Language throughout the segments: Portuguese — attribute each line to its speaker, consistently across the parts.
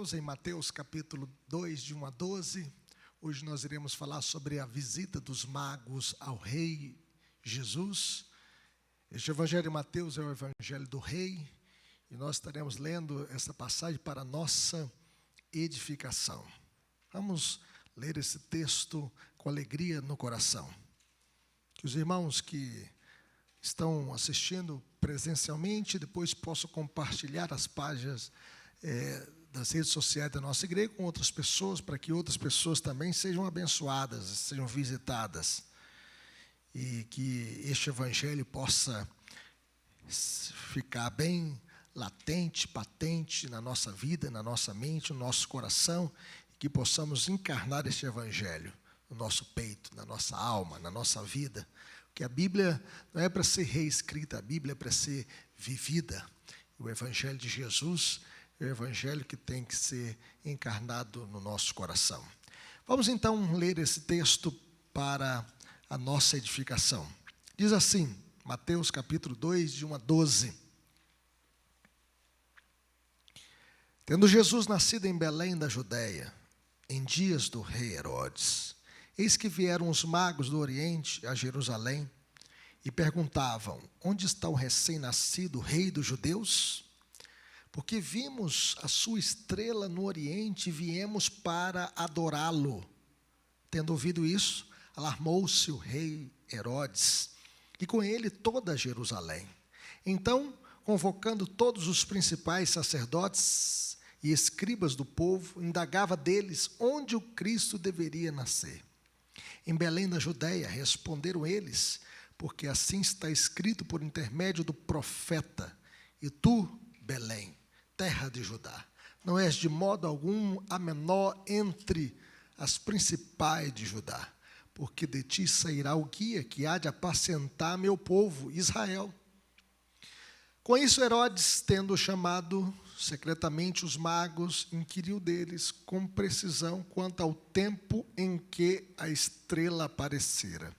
Speaker 1: Em Mateus capítulo 2, de 1 a 12, hoje nós iremos falar sobre a visita dos magos ao rei Jesus. Este evangelho de Mateus é o evangelho do rei, e nós estaremos lendo essa passagem para a nossa edificação. Vamos ler esse texto com alegria no coração. Que os irmãos que estão assistindo presencialmente, depois possam compartilhar as páginas das redes sociais da nossa igreja com outras pessoas, para que outras pessoas também sejam abençoadas, sejam visitadas, e que este evangelho possa ficar bem latente, patente na nossa vida, na nossa mente, no nosso coração, e que possamos encarnar este evangelho no nosso peito, na nossa alma, na nossa vida, porque a Bíblia não é para ser reescrita, a Bíblia é para ser vivida. O evangelho de Jesus é o evangelho que tem que ser encarnado no nosso coração. Vamos então ler esse texto para a nossa edificação. Diz assim, Mateus capítulo 2, de 1 a 12. Tendo Jesus nascido em Belém da Judéia, em dias do rei Herodes, eis que vieram os magos do Oriente a Jerusalém e perguntavam: onde está o recém-nascido rei dos judeus? Porque vimos a sua estrela no Oriente e viemos para adorá-lo. Tendo ouvido isso, alarmou-se o rei Herodes, e com ele toda Jerusalém. Então, convocando todos os principais sacerdotes e escribas do povo, indagava deles onde o Cristo deveria nascer. Em Belém da Judéia, responderam eles, porque assim está escrito por intermédio do profeta: e tu, Belém, terra de Judá, não és de modo algum a menor entre as principais de Judá, porque de ti sairá o guia que há de apacentar meu povo, Israel. Com isso, Herodes, tendo chamado secretamente os magos, inquiriu deles com precisão quanto ao tempo em que a estrela aparecera.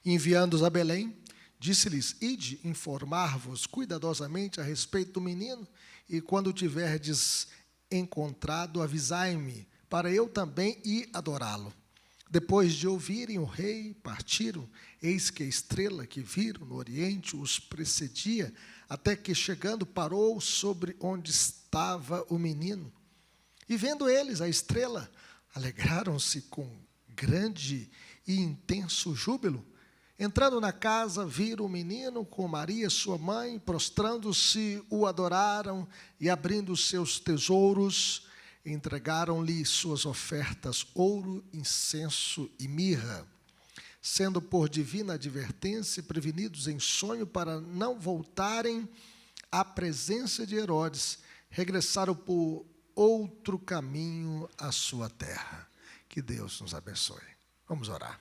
Speaker 1: Enviando-os a Belém, disse-lhes: ide informar-vos cuidadosamente a respeito do menino, e quando o tiverdes encontrado, avisai-me, para eu também ir adorá-lo. Depois de ouvirem o rei, partiram. Eis que a estrela que viram no Oriente os precedia, até que, chegando, parou sobre onde estava o menino. E vendo eles a estrela, alegraram-se com grande e intenso júbilo. Entrando na casa, viram o menino com Maria, sua mãe, prostrando-se, o adoraram, e abrindo seus tesouros, entregaram-lhe suas ofertas, ouro, incenso e mirra. Sendo por divina advertência prevenidos em sonho para não voltarem à presença de Herodes, regressaram por outro caminho à sua terra. Que Deus nos abençoe. Vamos orar.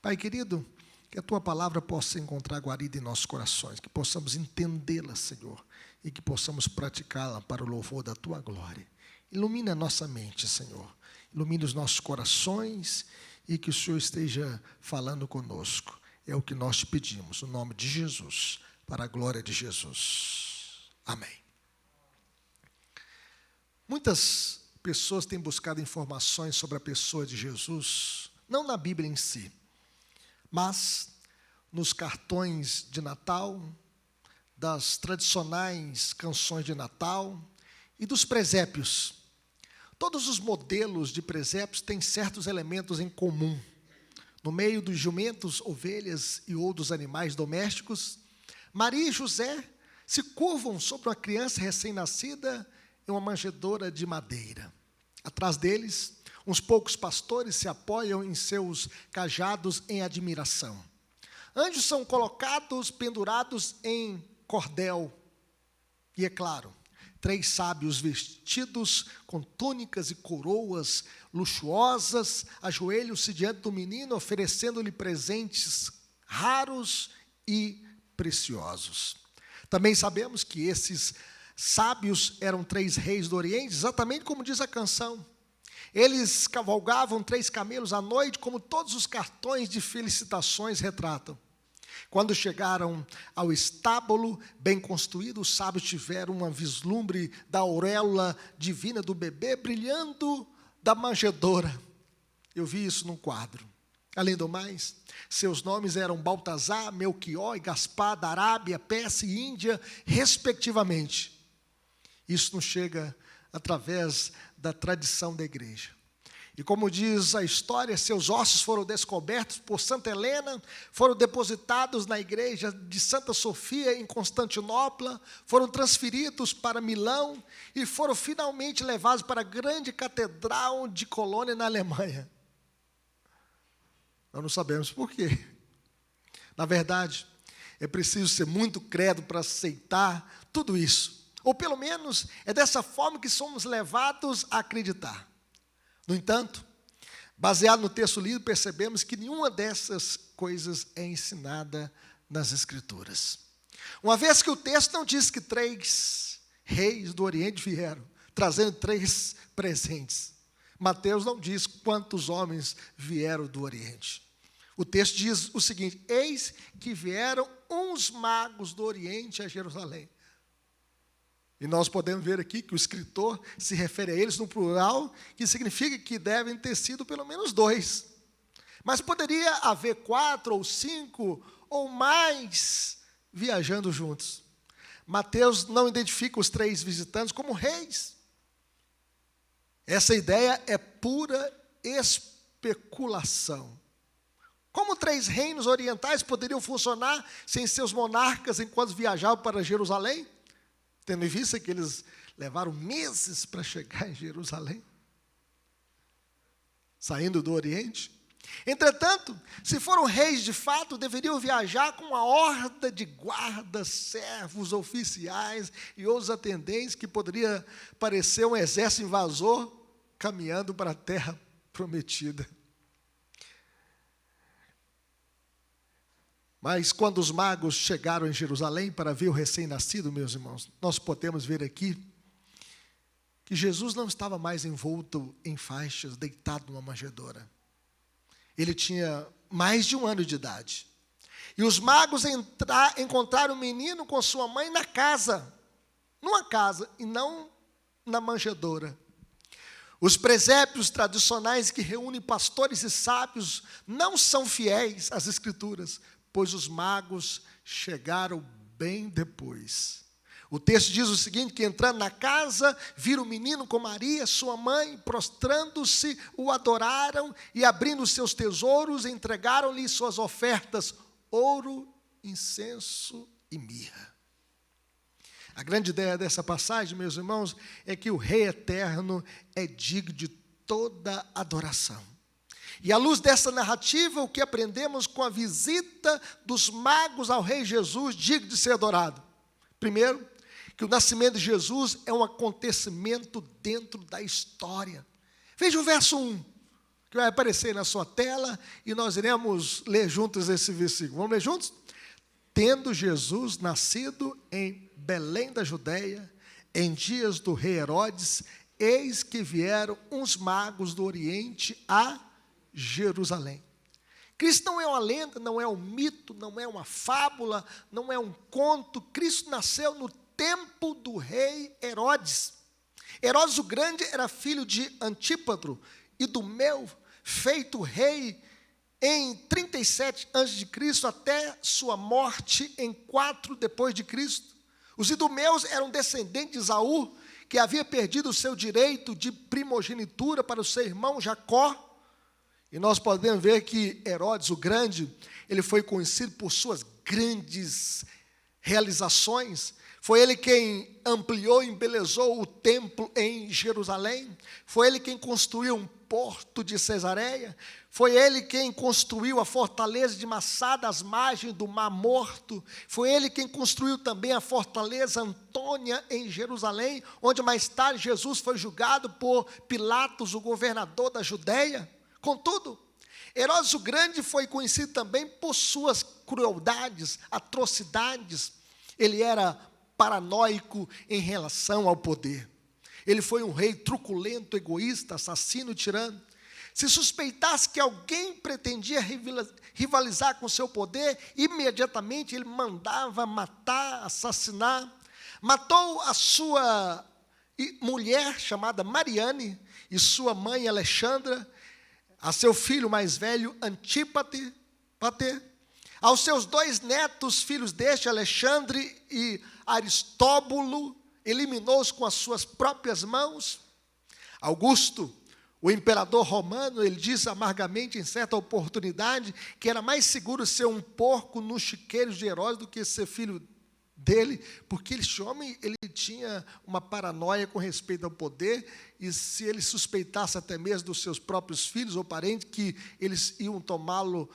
Speaker 1: Pai querido, que a Tua palavra possa encontrar guarida em nossos corações, que possamos entendê-la, Senhor, e que possamos praticá-la para o louvor da Tua glória. Ilumina a nossa mente, Senhor, ilumina os nossos corações, e que o Senhor esteja falando conosco. É o que nós te pedimos, no nome de Jesus, para a glória de Jesus. Amém. Muitas pessoas têm buscado informações sobre a pessoa de Jesus, não na Bíblia em si, mas nos cartões de Natal, das tradicionais canções de Natal e dos presépios. Todos os modelos de presépios têm certos elementos em comum. No meio dos jumentos, ovelhas e outros animais domésticos, Maria e José se curvam sobre uma criança recém-nascida em uma manjedoura de madeira. Atrás deles, uns poucos pastores se apoiam em seus cajados em admiração. Anjos são colocados, pendurados em cordel. E é claro, 3 sábios vestidos com túnicas e coroas luxuosas, ajoelham-se diante do menino, oferecendo-lhe presentes raros e preciosos. Também sabemos que esses sábios eram 3 reis do Oriente, exatamente como diz a canção. Eles cavalgavam 3 camelos à noite, como todos os cartões de felicitações retratam. Quando chegaram ao estábulo bem construído, os sábios tiveram uma vislumbre da auréola divina do bebê brilhando da manjedoura. Eu vi isso num quadro. Além do mais, seus nomes eram Baltazar, Melquior e Gaspar, da Arábia, Pérsia e Índia, respectivamente. Isso nos chega através da tradição da igreja. E como diz a história, seus ossos foram descobertos por Santa Helena, foram depositados na igreja de Santa Sofia, em Constantinopla, foram transferidos para Milão e foram finalmente levados para a grande catedral de Colônia, na Alemanha. Nós não sabemos por quê. Na verdade, é preciso ser muito credo para aceitar tudo isso. Ou pelo menos é dessa forma que somos levados a acreditar. No entanto, baseado no texto lido, percebemos que nenhuma dessas coisas é ensinada nas Escrituras. Uma vez que o texto não diz que 3 reis do Oriente vieram, trazendo 3 presentes. Mateus não diz quantos homens vieram do Oriente. O texto diz o seguinte: eis que vieram uns magos do Oriente a Jerusalém. E nós podemos ver aqui que o escritor se refere a eles no plural, que significa que devem ter sido pelo menos 2. Mas poderia haver 4 ou 5 ou mais viajando juntos. Mateus não identifica os 3 visitantes como reis. Essa ideia é pura especulação. Como 3 reinos orientais poderiam funcionar sem seus monarcas enquanto viajavam para Jerusalém? Tendo em vista que eles levaram meses para chegar em Jerusalém, saindo do Oriente. Entretanto, se foram reis de fato, deveriam viajar com uma horda de guardas, servos, oficiais e outros atendentes, que poderia parecer um exército invasor caminhando para a terra prometida. Mas quando os magos chegaram em Jerusalém para ver o recém-nascido, meus irmãos, nós podemos ver aqui que Jesus não estava mais envolto em faixas, deitado numa manjedoura. Ele tinha mais de 1 ano de idade. E os magos encontraram o menino com sua mãe na casa, numa casa, e não na manjedoura. Os presépios tradicionais que reúnem pastores e sábios não são fiéis às Escrituras, pois os magos chegaram bem depois. O texto diz o seguinte, que entrando na casa, viram o menino com Maria, sua mãe, prostrando-se, o adoraram e abrindo seus tesouros, entregaram-lhe suas ofertas, ouro, incenso e mirra. A grande ideia dessa passagem, meus irmãos, é que o Rei Eterno é digno de toda adoração. E à luz dessa narrativa, o que aprendemos com a visita dos magos ao Rei Jesus, digno de ser adorado? Primeiro, que o nascimento de Jesus é um acontecimento dentro da história. Veja o verso 1, que vai aparecer na sua tela, e nós iremos ler juntos esse versículo. Vamos ler juntos? Tendo Jesus nascido em Belém da Judeia, em dias do rei Herodes, eis que vieram uns magos do Oriente a Jerusalém. Cristo não é uma lenda, não é um mito, não é uma fábula, não é um conto. Cristo nasceu no tempo do rei Herodes. Herodes o Grande era filho de Antípatro e Idumeu, feito rei em 37 a.C. até sua morte em 4 depois de Cristo. Os Idumeus eram descendentes de Esaú, que havia perdido o seu direito de primogenitura para o seu irmão Jacó. E nós podemos ver que Herodes o Grande, ele foi conhecido por suas grandes realizações. Foi ele quem ampliou e embelezou o templo em Jerusalém. Foi ele quem construiu um porto de Cesareia. Foi ele quem construiu a fortaleza de Massada, às margens do Mar Morto. Foi ele quem construiu também a fortaleza Antônia em Jerusalém, onde mais tarde Jesus foi julgado por Pilatos, o governador da Judeia. Contudo, Herodes o Grande foi conhecido também por suas crueldades, atrocidades. Ele era paranoico em relação ao poder. Ele foi um rei truculento, egoísta, assassino, tirano. se suspeitasse que alguém pretendia rivalizar com seu poder, imediatamente ele mandava matar, assassinar. Matou a sua mulher, chamada Mariane, e sua mãe, Alexandra, a seu filho mais velho, Antípate, aos seus 2 netos, filhos deste, Alexandre e Aristóbulo, eliminou-os com as suas próprias mãos. Augusto, o imperador romano, ele disse amargamente em certa oportunidade que era mais seguro ser um porco nos chiqueiros de Herodes do que ser filho dele, porque esse homem ele tinha uma paranoia com respeito ao poder, e se ele suspeitasse até mesmo dos seus próprios filhos ou parentes que eles iam tomá-lo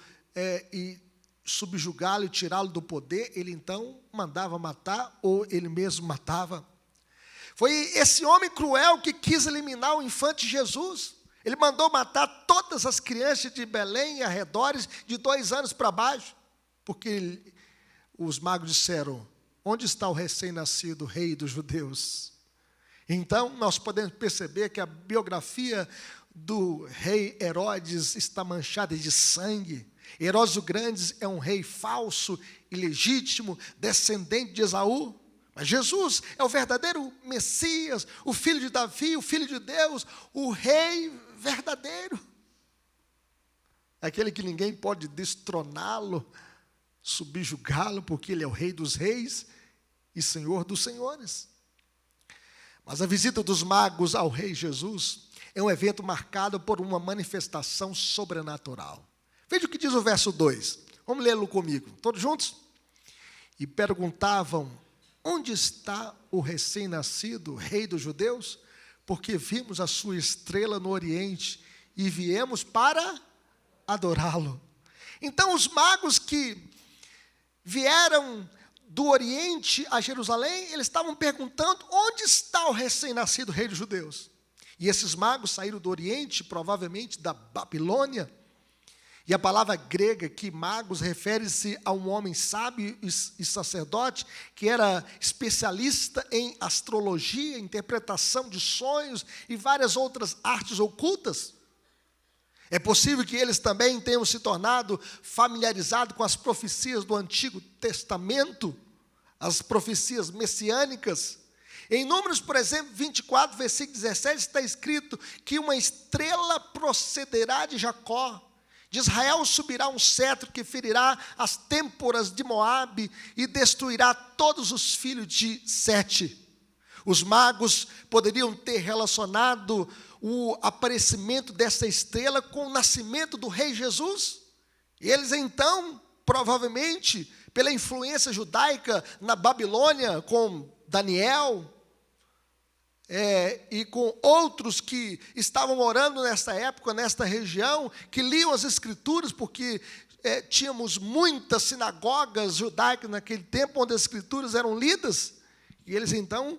Speaker 1: e subjugá-lo e tirá-lo do poder, ele então mandava matar ou ele mesmo matava. Foi esse homem cruel que quis eliminar o infante Jesus. Ele mandou matar todas as crianças de Belém e arredores de 2 anos para baixo, porque os magos disseram: onde está o recém-nascido rei dos judeus? Então, nós podemos perceber que a biografia do rei Herodes está manchada de sangue. Herodes o Grande é um rei falso, ilegítimo, descendente de Esaú. Mas Jesus é o verdadeiro Messias, o filho de Davi, o filho de Deus, o rei verdadeiro. Aquele que ninguém pode destroná-lo, subjugá-lo, porque ele é o rei dos reis e senhor dos senhores. Mas a visita dos magos ao rei Jesus é um evento marcado por uma manifestação sobrenatural. Veja o que diz o verso 2. Vamos lê-lo comigo. Todos juntos? E perguntavam: onde está o recém-nascido rei dos judeus? Porque vimos a sua estrela no Oriente e viemos para adorá-lo. Então os magos que vieram do Oriente a Jerusalém, eles estavam perguntando: onde está o recém-nascido rei dos judeus? E esses magos saíram do Oriente, provavelmente da Babilônia. E a palavra grega que magos refere-se a um homem sábio e sacerdote que era especialista em astrologia, interpretação de sonhos e várias outras artes ocultas. É possível que eles também tenham se tornado familiarizados com as profecias do Antigo Testamento, as profecias messiânicas. Em Números, por exemplo, 24, versículo 17, está escrito que uma estrela procederá de Jacó. De Israel subirá um cetro que ferirá as têmporas de Moabe e destruirá todos os filhos de Sete. Os magos poderiam ter relacionado o aparecimento dessa estrela com o nascimento do rei Jesus. E eles então, provavelmente, pela influência judaica na Babilônia, com Daniel, e com outros que estavam morando nesta época, nesta região, que liam as Escrituras, porque tínhamos muitas sinagogas judaicas naquele tempo, onde as Escrituras eram lidas, e eles então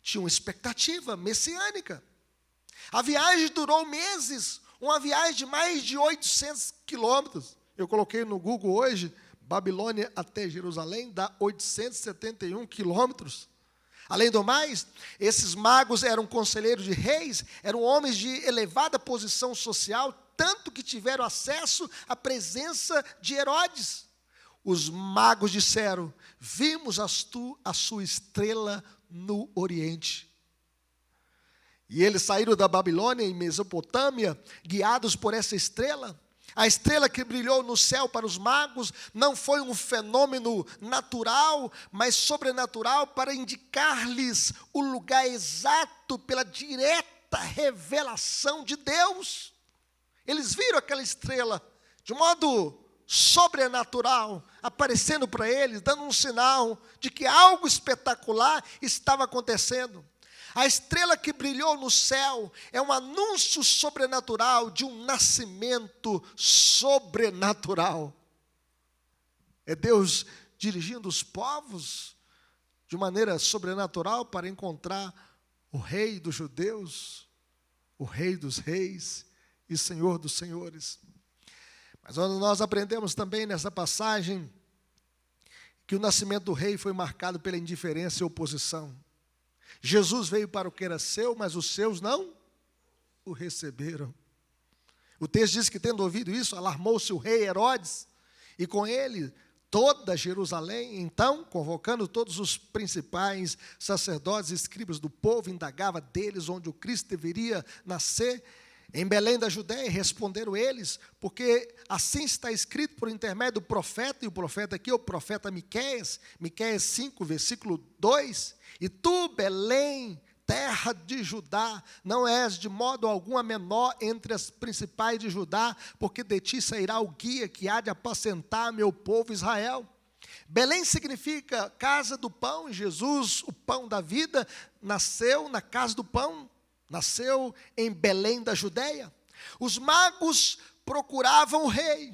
Speaker 1: tinham expectativa messiânica. A viagem durou meses, uma viagem de mais de 800 quilômetros. Eu coloquei no Google hoje, Babilônia até Jerusalém, dá 871 quilômetros. Além do mais, esses magos eram conselheiros de reis, eram homens de elevada posição social, tanto que tiveram acesso à presença de Herodes. Os magos disseram: vimos a sua estrela no Oriente. E eles saíram da Babilônia em Mesopotâmia, guiados por essa estrela. A estrela que brilhou no céu para os magos não foi um fenômeno natural, mas sobrenatural, para indicar-lhes o lugar exato pela direta revelação de Deus. Eles viram aquela estrela de modo sobrenatural, aparecendo para eles, dando um sinal de que algo espetacular estava acontecendo. A estrela que brilhou no céu é um anúncio sobrenatural de um nascimento sobrenatural. É Deus dirigindo os povos de maneira sobrenatural para encontrar o rei dos judeus, o rei dos reis e senhor dos senhores. Mas nós aprendemos também nessa passagem que o nascimento do rei foi marcado pela indiferença e oposição. Jesus veio para o que era seu, mas os seus não o receberam. O texto diz que, tendo ouvido isso, alarmou-se o rei Herodes, e com ele toda Jerusalém. Então, convocando todos os principais sacerdotes e escribas do povo, indagava deles onde o Cristo deveria nascer. Em Belém da Judéia, responderam eles, porque assim está escrito por intermédio do profeta, e o profeta aqui é o profeta Miqueias, Miqueias 5, versículo 2, e tu, Belém, terra de Judá, não és de modo algum a menor entre as principais de Judá, porque de ti sairá o guia que há de apacentar meu povo Israel. Belém significa casa do pão, e Jesus, o pão da vida, nasceu na casa do pão, nasceu em Belém da Judéia. Os magos procuravam o rei.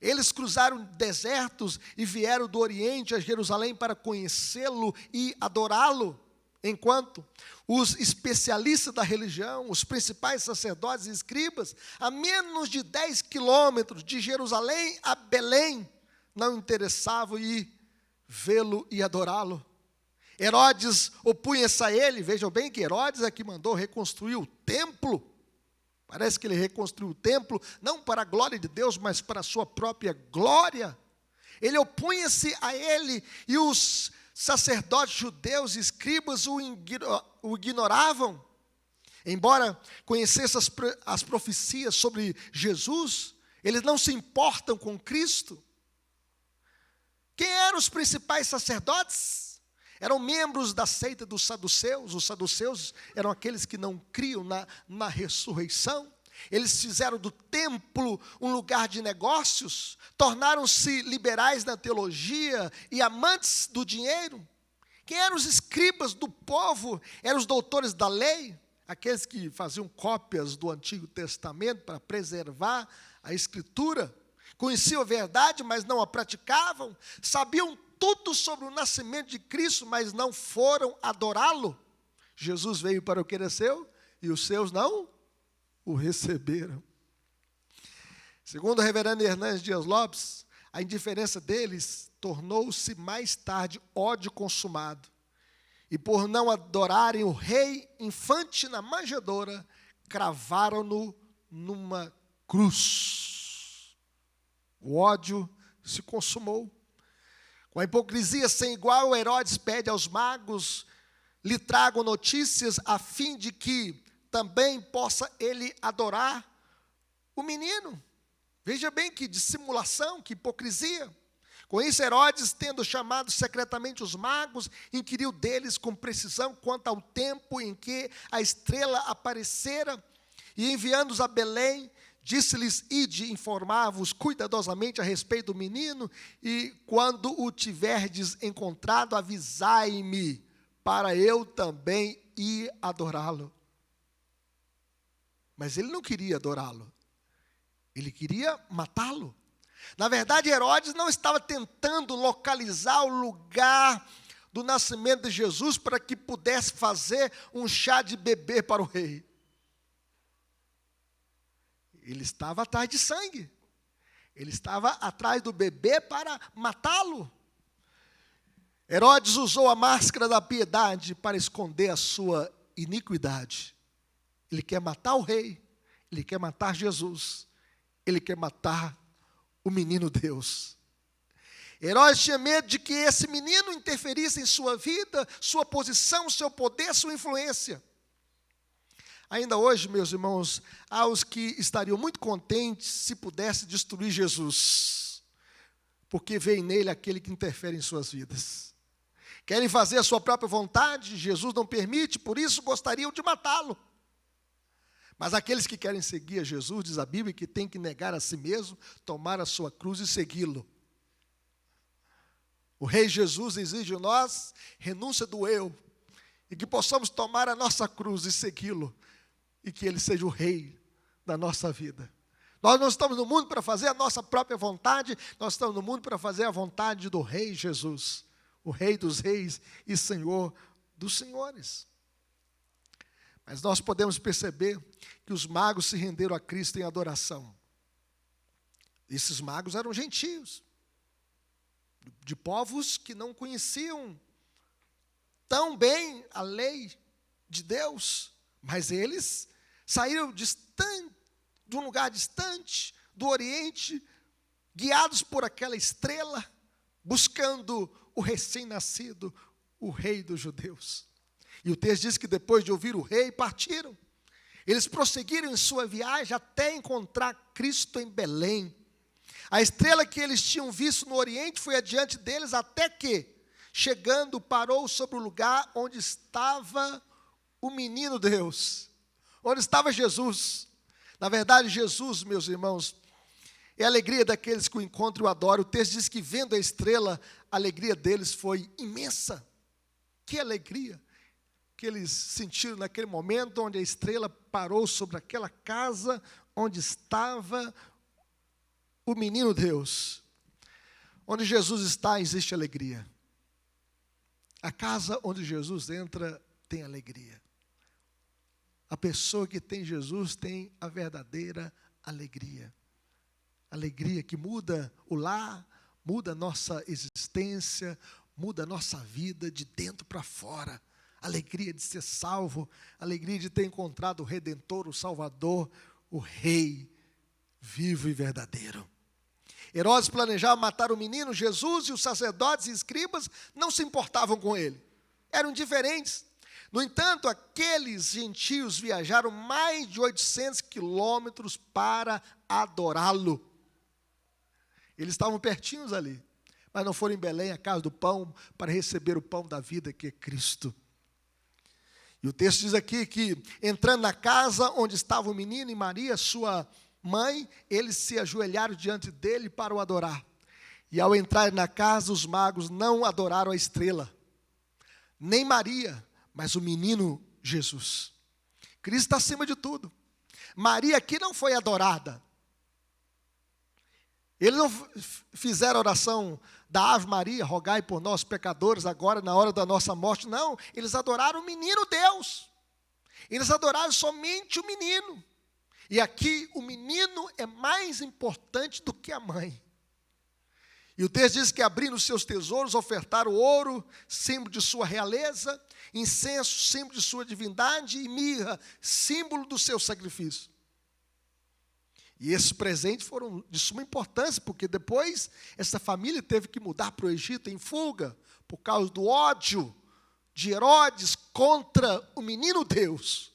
Speaker 1: Eles cruzaram desertos e vieram do Oriente a Jerusalém para conhecê-lo e adorá-lo. Enquanto os especialistas da religião, os principais sacerdotes e escribas, a menos de 10 quilômetros de Jerusalém a Belém, não interessavam ir vê-lo e adorá-lo. Herodes opunha-se a ele. Vejam bem que Herodes é que mandou reconstruir o templo. Parece que ele reconstruiu o templo, não para a glória de Deus, mas para a sua própria glória. Ele opunha-se a ele, e os sacerdotes judeus e escribas o ignoravam. Embora conhecessem as profecias sobre Jesus, eles não se importam com Cristo. Quem eram os principais sacerdotes? Eram membros da seita dos saduceus. Os saduceus eram aqueles que não criam na ressurreição. Eles fizeram do templo um lugar de negócios, tornaram-se liberais na teologia e amantes do dinheiro. Quem eram os escribas do povo? Eram os doutores da lei, aqueles que faziam cópias do Antigo Testamento para preservar a Escritura. Conheciam a verdade, mas não a praticavam. Sabiam tudo sobre o nascimento de Cristo, mas não foram adorá-lo. Jesus veio para o que era seu, e os seus não o receberam. Segundo o reverendo Hernandes Dias Lopes, a indiferença deles tornou-se mais tarde ódio consumado. E por não adorarem o rei infante na manjedoura, cravaram-no numa cruz. O ódio se consumou. Com a hipocrisia sem igual, Herodes pede aos magos lhe tragam notícias a fim de que também possa ele adorar o menino. Veja bem que dissimulação, que hipocrisia. Com isso, Herodes, tendo chamado secretamente os magos, inquiriu deles com precisão quanto ao tempo em que a estrela aparecera, e enviando-os a Belém, disse-lhes: ide, informar-vos cuidadosamente a respeito do menino, e quando o tiverdes encontrado, avisai-me, para eu também ir adorá-lo. Mas ele não queria adorá-lo, ele queria matá-lo. Na verdade, Herodes não estava tentando localizar o lugar do nascimento de Jesus para que pudesse fazer um chá de bebê para o rei. Ele estava atrás de sangue. Ele estava atrás do bebê para matá-lo. Herodes usou a máscara da piedade para esconder a sua iniquidade. Ele quer matar o rei, ele quer matar Jesus, ele quer matar o menino Deus. Herodes tinha medo de que esse menino interferisse em sua vida, sua posição, seu poder, sua influência. Ainda hoje, meus irmãos, há os que estariam muito contentes se pudesse destruir Jesus, porque veem nele aquele que interfere em suas vidas. Querem fazer a sua própria vontade, Jesus não permite, por isso gostariam de matá-lo. Mas aqueles que querem seguir a Jesus, diz a Bíblia, que tem que negar a si mesmo, tomar a sua cruz e segui-lo. O Rei Jesus exige de nós renúncia do eu, e que possamos tomar a nossa cruz e segui-lo, e que Ele seja o Rei da nossa vida. Nós não estamos no mundo para fazer a nossa própria vontade, nós estamos no mundo para fazer a vontade do Rei Jesus, o Rei dos reis e Senhor dos senhores. Mas nós podemos perceber que os magos se renderam a Cristo em adoração. Esses magos eram gentios, de povos que não conheciam tão bem a lei de Deus, mas eles saíram de um lugar distante, do Oriente, guiados por aquela estrela, buscando o recém-nascido, o rei dos judeus. E o texto diz que depois de ouvir o rei, partiram. Eles prosseguiram em sua viagem até encontrar Cristo em Belém. A estrela que eles tinham visto no Oriente foi adiante deles até que, chegando, parou sobre o lugar onde estava o menino Deus, onde estava Jesus. Na verdade, Jesus, meus irmãos, é a alegria daqueles que o encontram e o adoram. O texto diz que, vendo a estrela, a alegria deles foi imensa. Que alegria que eles sentiram naquele momento onde a estrela parou sobre aquela casa onde estava o menino Deus. Onde Jesus está, existe alegria. A casa onde Jesus entra tem alegria. A pessoa que tem Jesus tem a verdadeira alegria. Alegria que muda o lar, muda a nossa existência, muda a nossa vida de dentro para fora. Alegria de ser salvo, alegria de ter encontrado o Redentor, o Salvador, o Rei vivo e verdadeiro. Herodes planejava matar o menino Jesus, e os sacerdotes e escribas não se importavam com ele. Eram indiferentes. No entanto, aqueles gentios viajaram mais de 800 quilômetros para adorá-lo. Eles estavam pertinhos ali, mas não foram em Belém, a casa do pão, para receber o pão da vida, que é Cristo. E o texto diz aqui que, entrando na casa onde estava o menino e Maria, sua mãe, eles se ajoelharam diante dele para o adorar. E ao entrar na casa, os magos não adoraram a estrela, nem Maria, mas o menino Jesus. Cristo está acima de tudo. Maria aqui não foi adorada. Eles não fizeram a oração da Ave Maria, rogai por nós pecadores, agora na hora da nossa morte. Não, eles adoraram o menino Deus. Eles adoraram somente o menino. E aqui o menino é mais importante do que a mãe. E o texto diz que, abrindo seus tesouros, ofertaram ouro, símbolo de sua realeza, incenso, símbolo de sua divindade, e mirra, símbolo do seu sacrifício. E esses presentes foram de suma importância, porque depois essa família teve que mudar para o Egito em fuga, por causa do ódio de Herodes contra o menino Deus.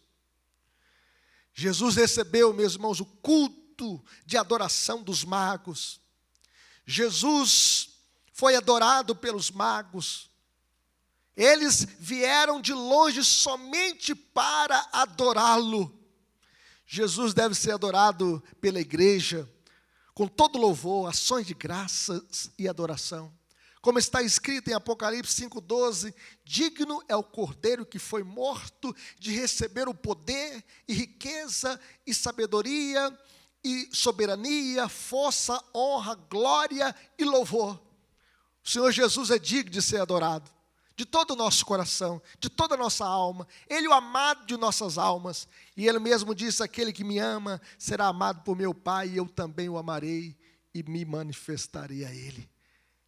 Speaker 1: Jesus recebeu, meus irmãos, o culto de adoração dos magos. Jesus foi adorado pelos magos. Eles vieram de longe somente para adorá-lo. Jesus deve ser adorado pela igreja, com todo louvor, ações de graças e adoração. Como está escrito em Apocalipse 5,12, digno é o Cordeiro que foi morto de receber o poder e riqueza e sabedoria e soberania, força, honra, glória e louvor. O Senhor Jesus é digno de ser adorado, de todo o nosso coração, de toda a nossa alma. Ele é o amado de nossas almas. E Ele mesmo disse, aquele que me ama será amado por meu Pai, e eu também o amarei e me manifestarei a Ele.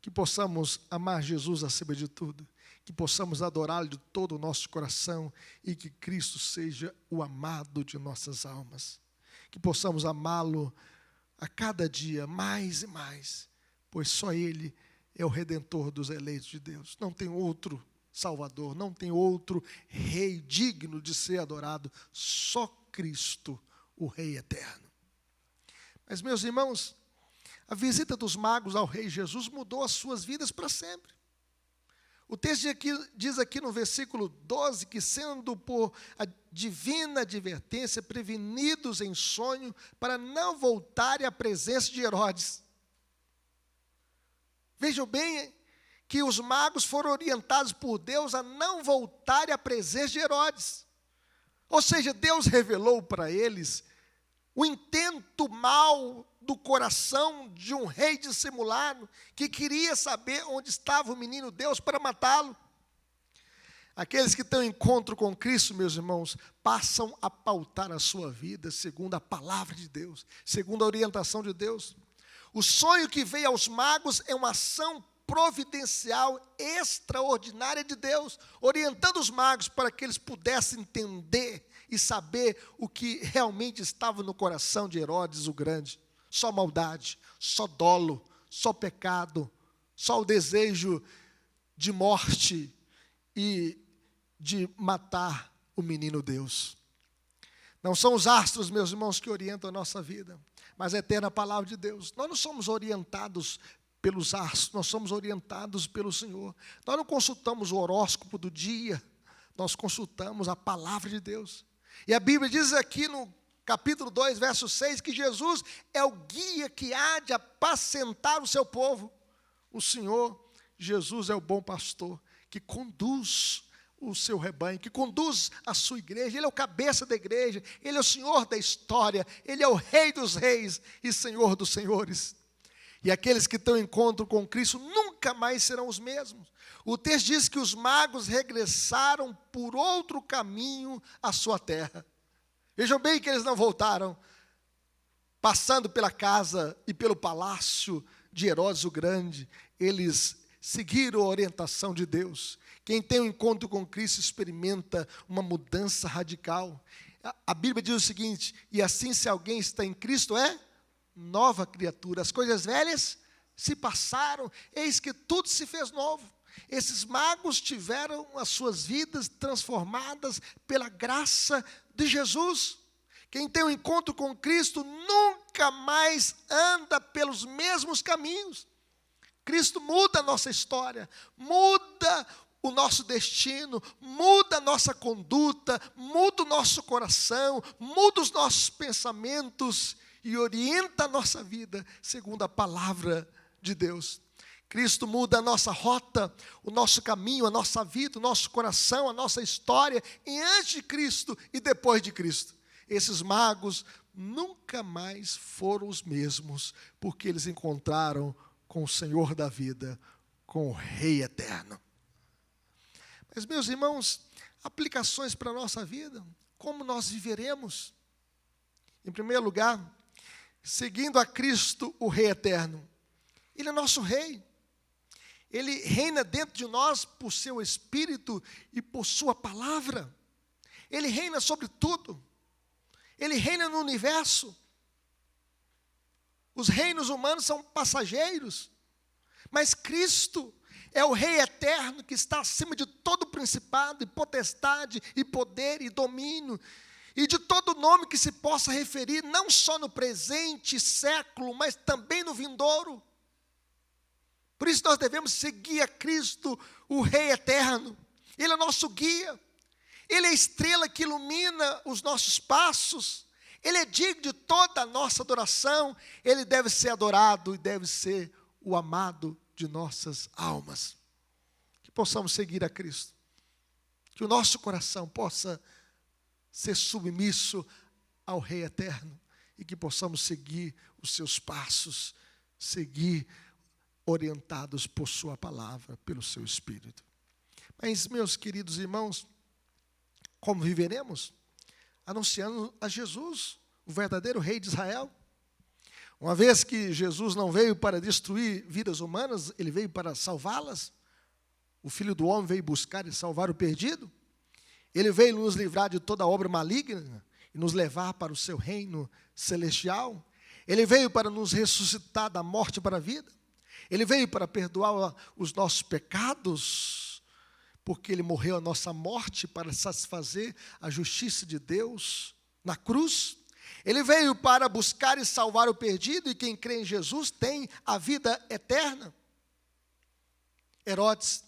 Speaker 1: Que possamos amar Jesus acima de tudo, que possamos adorá-lo de todo o nosso coração e que Cristo seja o amado de nossas almas. Que possamos amá-lo a cada dia mais e mais, pois só Ele é o Redentor dos eleitos de Deus. Não tem outro Salvador, não tem outro Rei digno de ser adorado, só Cristo, o Rei eterno. Mas, meus irmãos, a visita dos magos ao Rei Jesus mudou as suas vidas para sempre. O texto diz aqui no versículo 12 que, sendo por a divina advertência prevenidos em sonho para não voltarem à presença de Herodes. Vejam bem que os magos foram orientados por Deus a não voltarem à presença de Herodes. Ou seja, Deus revelou para eles o intento mau do coração de um rei dissimulado que queria saber onde estava o menino Deus para matá-lo. Aqueles que têm um encontro com Cristo, meus irmãos, passam a pautar a sua vida segundo a palavra de Deus, segundo a orientação de Deus. O sonho que veio aos magos é uma ação providencial extraordinária de Deus, orientando os magos para que eles pudessem entender e saber o que realmente estava no coração de Herodes o Grande. Só maldade, só dolo, só pecado, só o desejo de morte e de matar o menino Deus. Não são os astros, meus irmãos, que orientam a nossa vida, mas a eterna palavra de Deus. Nós não somos orientados pelos astros, nós somos orientados pelo Senhor. Nós não consultamos o horóscopo do dia, nós consultamos a palavra de Deus. E a Bíblia diz aqui no capítulo 2, verso 6, que Jesus é o guia que há de apacentar o seu povo. O Senhor, Jesus, é o bom pastor, que conduz o seu rebanho, que conduz a sua igreja. Ele é o cabeça da igreja, Ele é o Senhor da história, Ele é o Rei dos reis e Senhor dos senhores. E aqueles que estão em encontro com Cristo nunca mais serão os mesmos. O texto diz que os magos regressaram por outro caminho à sua terra. Vejam bem que eles não voltaram passando pela casa e pelo palácio de Herodes o Grande. Eles seguiram a orientação de Deus. Quem tem um encontro com Cristo experimenta uma mudança radical. A Bíblia diz o seguinte: e assim, se alguém está em Cristo, é nova criatura. As coisas velhas se passaram, eis que tudo se fez novo. Esses magos tiveram as suas vidas transformadas pela graça de Jesus. Quem tem um encontro com Cristo nunca mais anda pelos mesmos caminhos. Cristo muda a nossa história, muda o nosso destino, muda a nossa conduta, muda o nosso coração, muda os nossos pensamentos e orienta a nossa vida segundo a palavra de Deus. Cristo muda a nossa rota, o nosso caminho, a nossa vida, o nosso coração, a nossa história, em antes de Cristo e depois de Cristo. Esses magos nunca mais foram os mesmos, porque eles encontraram com o Senhor da vida, com o Rei eterno. Mas, meus irmãos, aplicações para a nossa vida, como nós viveremos? Em primeiro lugar, seguindo a Cristo, o Rei eterno. Ele é nosso Rei. Ele reina dentro de nós por seu Espírito e por sua palavra. Ele reina sobre tudo. Ele reina no universo. Os reinos humanos são passageiros, mas Cristo é o Rei eterno que está acima de todo principado e potestade e poder e domínio e de todo nome que se possa referir, não só no presente século, mas também no vindouro. Por isso nós devemos seguir a Cristo, o Rei eterno. Ele é nosso guia. Ele é a estrela que ilumina os nossos passos. Ele é digno de toda a nossa adoração. Ele deve ser adorado e deve ser o amado de nossas almas. Que possamos seguir a Cristo. Que o nosso coração possa ser submisso ao Rei eterno. E que possamos seguir os seus passos. Seguir orientados por sua palavra, pelo seu Espírito. Mas, meus queridos irmãos, como viveremos? Anunciando a Jesus, o verdadeiro Rei de Israel. Uma vez que Jesus não veio para destruir vidas humanas, Ele veio para salvá-las. O Filho do Homem veio buscar e salvar o perdido. Ele veio nos livrar de toda obra maligna e nos levar para o seu reino celestial. Ele veio para nos ressuscitar da morte para a vida. Ele veio para perdoar os nossos pecados, porque Ele morreu a nossa morte para satisfazer a justiça de Deus na cruz. Ele veio para buscar e salvar o perdido, e quem crê em Jesus tem a vida eterna. Herodes,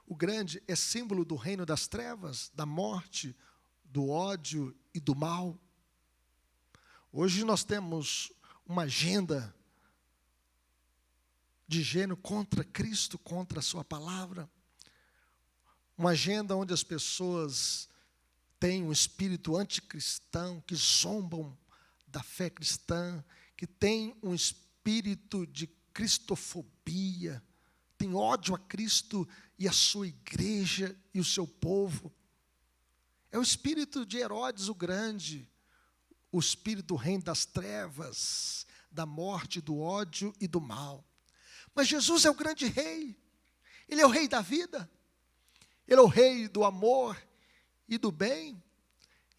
Speaker 1: o Grande, é símbolo do reino das trevas, da morte, do ódio e do mal. Hoje nós temos uma agenda de gênero contra Cristo, contra a sua palavra. Uma agenda onde as pessoas têm um espírito anticristão, que zombam da fé cristã, que têm um espírito de cristofobia, tem ódio a Cristo e a sua igreja e o seu povo. É o espírito de Herodes o Grande, o espírito do reino das trevas, da morte, do ódio e do mal. Mas Jesus é o grande rei. Ele é o rei da vida. Ele é o rei do amor e do bem.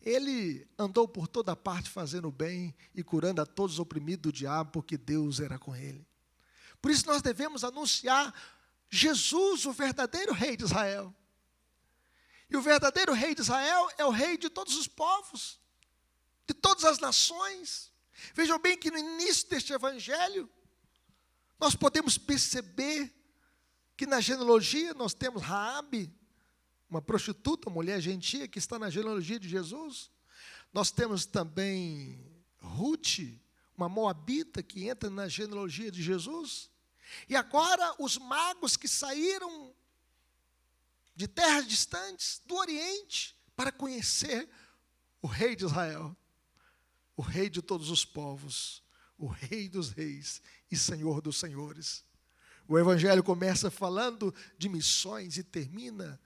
Speaker 1: Ele andou por toda parte fazendo o bem e curando a todos os oprimidos do diabo, porque Deus era com ele. Por isso nós devemos anunciar Jesus, o verdadeiro rei de Israel. E o verdadeiro rei de Israel é o rei de todos os povos, de todas as nações. Vejam bem que no início deste evangelho, nós podemos perceber que na genealogia nós temos Raabe, uma prostituta, uma mulher gentia que está na genealogia de Jesus. Nós temos também Ruth, uma moabita que entra na genealogia de Jesus. E agora os magos que saíram de terras distantes, do Oriente, para conhecer o rei de Israel, o rei de todos os povos, o rei dos reis e senhor dos senhores. O evangelho começa falando de missões e terminando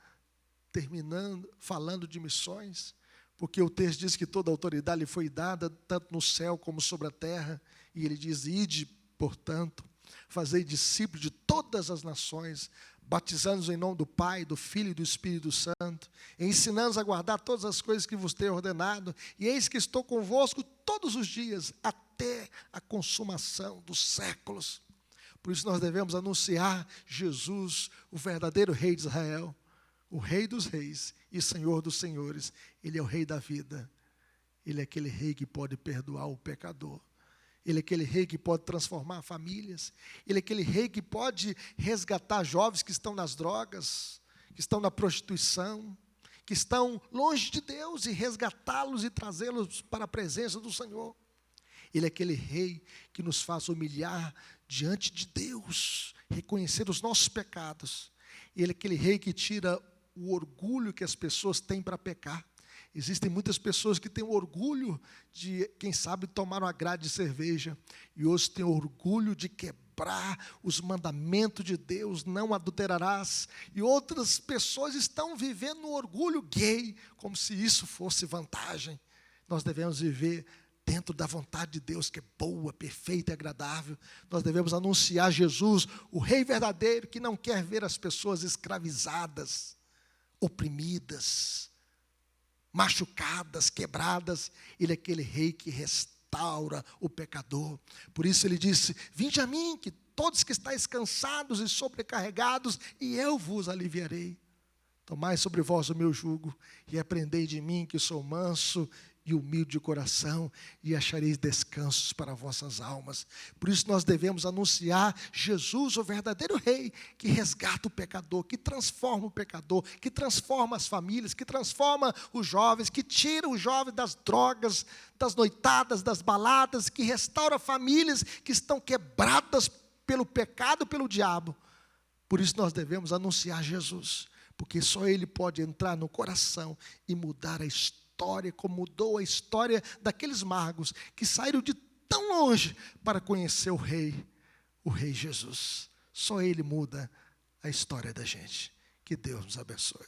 Speaker 1: falando de missões, porque o texto diz que toda a autoridade lhe foi dada, tanto no céu como sobre a terra, e ele diz: ide, portanto, fazei discípulos de todas as nações, batizando-os em nome do Pai, do Filho e do Espírito Santo, ensinando-os a guardar todas as coisas que vos tenho ordenado, e eis que estou convosco todos os dias, até a consumação dos séculos. Por isso nós devemos anunciar Jesus, o verdadeiro rei de Israel, o rei dos reis e senhor dos senhores. Ele é o rei da vida. Ele é aquele rei que pode perdoar o pecador. Ele é aquele rei que pode transformar famílias. Ele é aquele rei que pode resgatar jovens que estão nas drogas, que estão na prostituição, que estão longe de Deus, e resgatá-los e trazê-los para a presença do Senhor. Ele é aquele rei que nos faz humilhar diante de Deus, reconhecer os nossos pecados. Ele é aquele rei que tira o orgulho que as pessoas têm para pecar. Existem muitas pessoas que têm orgulho de, quem sabe, tomar uma grade de cerveja, e hoje têm orgulho de quebrar os mandamentos de Deus, não adulterarás. E outras pessoas estão vivendo no orgulho gay, como se isso fosse vantagem. Nós devemos viver dentro da vontade de Deus, que é boa, perfeita e agradável. Nós devemos anunciar Jesus, o rei verdadeiro, que não quer ver as pessoas escravizadas, oprimidas, machucadas, quebradas. Ele é aquele rei que restaura o pecador. Por isso ele disse: vinde a mim, que todos que estáis cansados e sobrecarregados, e eu vos aliviarei. Tomai sobre vós o meu jugo, e aprendei de mim, que sou manso e humilde de coração, e achareis descansos para vossas almas. Por isso nós devemos anunciar Jesus, o verdadeiro rei, que resgata o pecador, que transforma o pecador, que transforma as famílias, que transforma os jovens, que tira os jovens das drogas, das noitadas, das baladas, que restaura famílias que estão quebradas pelo pecado, pelo diabo. Por isso nós devemos anunciar Jesus, porque só Ele pode entrar no coração e mudar a história, como mudou a história daqueles magos que saíram de tão longe para conhecer o rei Jesus. Só Ele muda a história da gente. Que Deus nos abençoe.